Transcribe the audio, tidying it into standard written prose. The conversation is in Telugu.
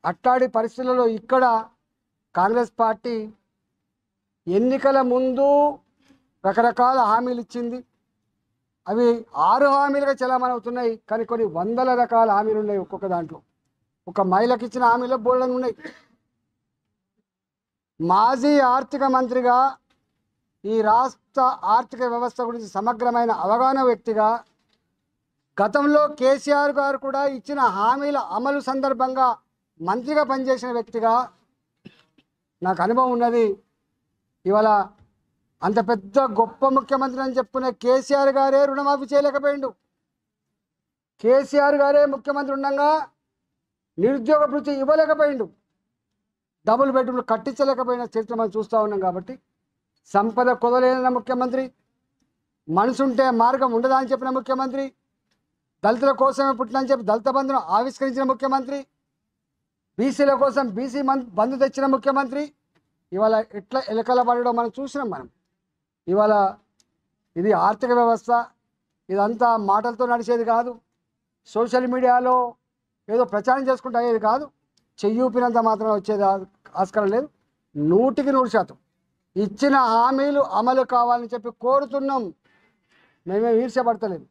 అట్లాంటి పరిస్థితులలో ఇక్కడ కాంగ్రెస్ పార్టీ ఎన్నికల ముందు రకరకాల హామీలు ఇచ్చింది. అవి 6 హామీలుగా చలామణి అవుతున్నాయి. కానీ కొన్ని వందల రకాల హామీలు ఉన్నాయి. ఒక్కొక్క దాంట్లో ఒక మహిళకి ఇచ్చిన హామీలో బోల్డని ఉన్నాయి. మాజీ ఆర్థిక మంత్రిగా ఈ రాష్ట్ర ఆర్థిక వ్యవస్థ గురించి సమగ్రమైన అవగాహన వ్యక్తిగా గతంలో కేసీఆర్ గారు కూడా ఇచ్చిన హామీల అమలు సందర్భంగా మంత్రిగా పనిచేసిన వ్యక్తిగా నాకు అనుభవం ఉన్నది. ఇవాళ అంత పెద్ద గొప్ప ముఖ్యమంత్రి అని చెప్పుకునే కేసీఆర్ గారే రుణమాఫీ చేయలేకపోయిండు. కేసీఆర్ గారే ముఖ్యమంత్రి ఉండగా నిరుద్యోగ భృతి ఇవ్వలేకపోయిండు. డబుల్ బెడ్రూమ్లు కట్టించలేకపోయిన చరిత్ర మనం చూస్తూ ఉన్నాం. కాబట్టి సంపద కొదలేని ముఖ్యమంత్రి, మనసుంటే మార్గం ఉండదా అని చెప్పిన ముఖ్యమంత్రి, దళితుల కోసమే పుట్టినని చెప్పి దళిత బంధును ఆవిష్కరించిన ముఖ్యమంత్రి, బీసీల కోసం బీసీ బంధు తెచ్చిన ముఖ్యమంత్రి ఇవాళ ఎట్లా ఎలకల పడడం మనం చూసినాం. మనం ఇవాళ ఇది ఆర్థిక వ్యవస్థ, ఇదంతా మాటలతో నడిచేది కాదు, సోషల్ మీడియాలో ఏదో ప్రచారం చేసుకుంటూ అయ్యేది కాదు, చెయ్యూపినంత మాత్రం వచ్చేది ఆస్కారం లేదు. 100% ఇచ్చిన హామీలు అమలు కావాలని చెప్పి కోరుతున్నాం. మేమేం ఈర్ష్యపడతలేదు.